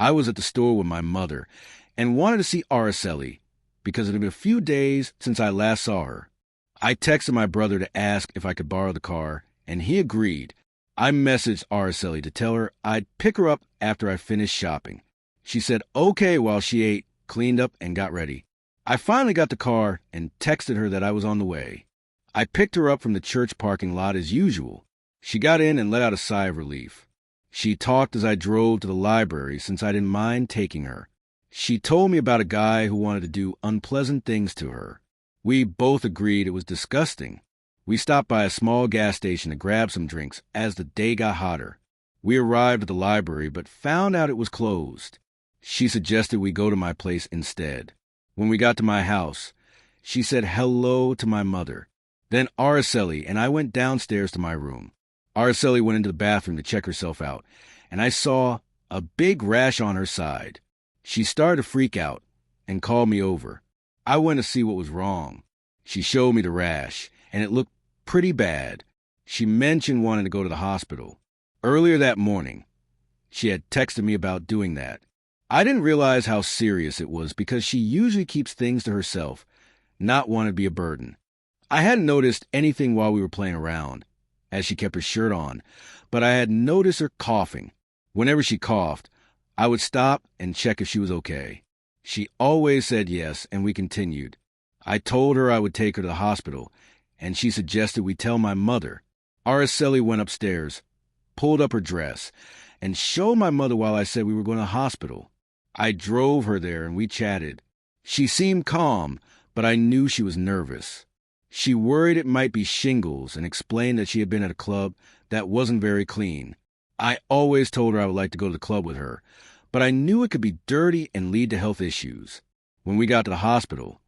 I was at the store with my mother and wanted to see Araceli because it had been a few days since I last saw her. I texted my brother to ask if I could borrow the car, and he agreed. I messaged Araceli to tell her I'd pick her up after I finished shopping. She said okay while she ate, cleaned up, and got ready. I finally got the car and texted her that I was on the way. I picked her up from the church parking lot as usual. She got in and let out a sigh of relief. She talked as I drove to the library since I didn't mind taking her. She told me about a guy who wanted to do unpleasant things to her. We both agreed it was disgusting. We stopped by a small gas station to grab some drinks as the day got hotter. We arrived at the library but found out it was closed. She suggested we go to my place instead. When we got to my house, she said hello to my mother. Then Araceli and I went downstairs to my room. Araceli went into the bathroom to check herself out, and I saw a big rash on her side. She started to freak out and called me over. I went to see what was wrong. She showed me the rash, and it looked pretty bad. She mentioned wanting to go to the hospital. Earlier that morning, she had texted me about doing that. I didn't realize how serious it was because she usually keeps things to herself, not wanting to be a burden. I hadn't noticed anything while we were playing around, as she kept her shirt on, but I had noticed her coughing. Whenever she coughed, I would stop and check if she was okay. She always said yes, and we continued. I told her I would take her to the hospital, and she suggested we tell my mother. Araceli went upstairs, pulled up her dress, and showed my mother while I said we were going to the hospital. I drove her there, and we chatted. She seemed calm, but I knew she was nervous. She worried it might be shingles and explained that she had been at a club that wasn't very clean. I always told her I would like to go to the club with her, but I knew it could be dirty and lead to health issues. When we got to the hospital,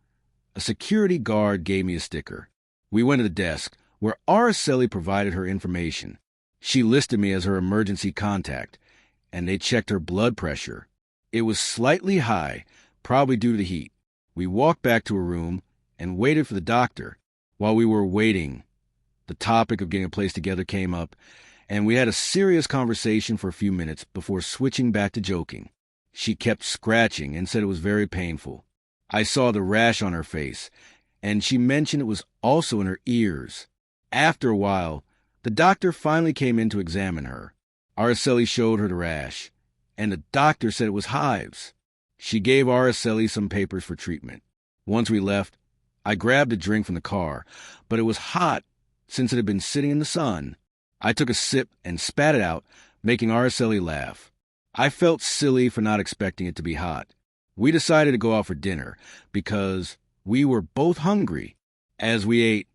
a security guard gave me a sticker. We went to the desk, where Araceli provided her information. She listed me as her emergency contact, and they checked her blood pressure. It was slightly high, probably due to the heat. We walked back to her room and waited for the doctor. While we were waiting, the topic of getting a place together came up, and we had a serious conversation for a few minutes before switching back to joking. She kept scratching and said it was very painful. I saw the rash on her face, and she mentioned it was also in her ears. After a while, the doctor finally came in to examine her. Araceli showed her the rash, and the doctor said it was hives. She gave Araceli some papers for treatment. Once we left, I grabbed a drink from the car, but it was hot since it had been sitting in the sun. I took a sip and spat it out, making Araceli laugh. I felt silly for not expecting it to be hot. We decided to go out for dinner because we were both hungry. As we ate,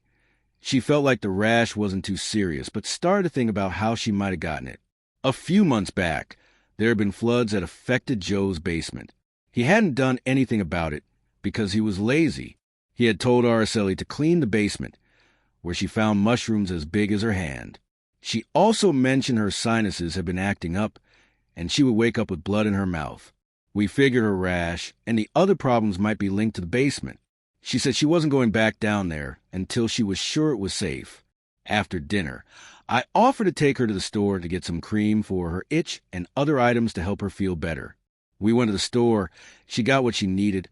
she felt like the rash wasn't too serious, but started to think about how she might have gotten it. A few months back, there had been floods that affected Joe's basement. He hadn't done anything about it because he was lazy. He had told Araceli to clean the basement, where she found mushrooms as big as her hand. She also mentioned her sinuses had been acting up, and she would wake up with blood in her mouth. We figured her rash and the other problems might be linked to the basement. She said she wasn't going back down there until she was sure it was safe. After dinner, I offered to take her to the store to get some cream for her itch and other items to help her feel better. We went to the store, she got what she needed,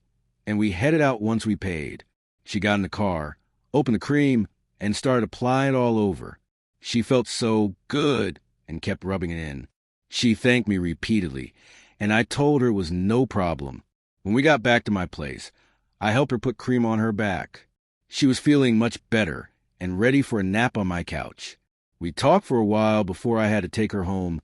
and we headed out once we paid. She got in the car, opened the cream, and started applying it all over. She felt so good and kept rubbing it in. She thanked me repeatedly, and I told her it was no problem. When we got back to my place, I helped her put cream on her back. She was feeling much better and ready for a nap on my couch. We talked for a while before I had to take her home,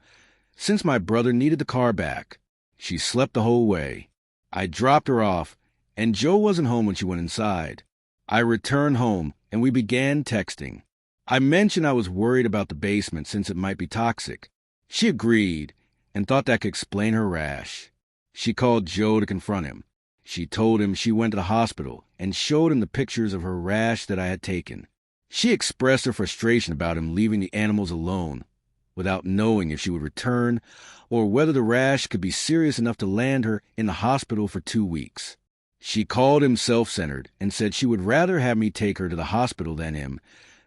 since my brother needed the car back. She slept the whole way. I dropped her off, and Joe wasn't home when she went inside. I returned home, and we began texting. I mentioned I was worried about the basement since it might be toxic. She agreed and thought that could explain her rash. She called Joe to confront him. She told him she went to the hospital and showed him the pictures of her rash that I had taken. She expressed her frustration about him leaving the animals alone without knowing if she would return or whether the rash could be serious enough to land her in the hospital for 2 weeks. She called him self-centered and said she would rather have me take her to the hospital than him,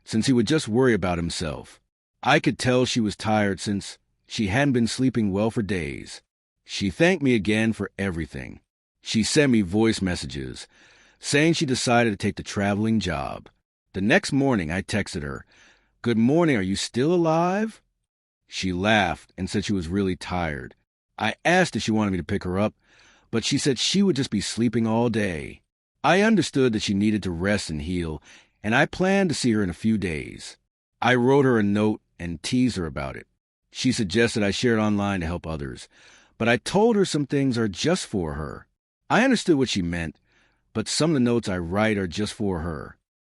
since he would just worry about himself. I could tell she was tired since she hadn't been sleeping well for days. She thanked me again for everything. She sent me voice messages saying she decided to take the traveling job. The next morning, I texted her, "Good morning, are you still alive?" She laughed and said she was really tired. I asked if she wanted me to pick her up, but she said she would just be sleeping all day. I understood that she needed to rest and heal, and I planned to see her in a few days. I wrote her a note and teased her about it. She suggested I share it online to help others, but I told her some things are just for her. I understood what she meant, but some of the notes I write are just for her.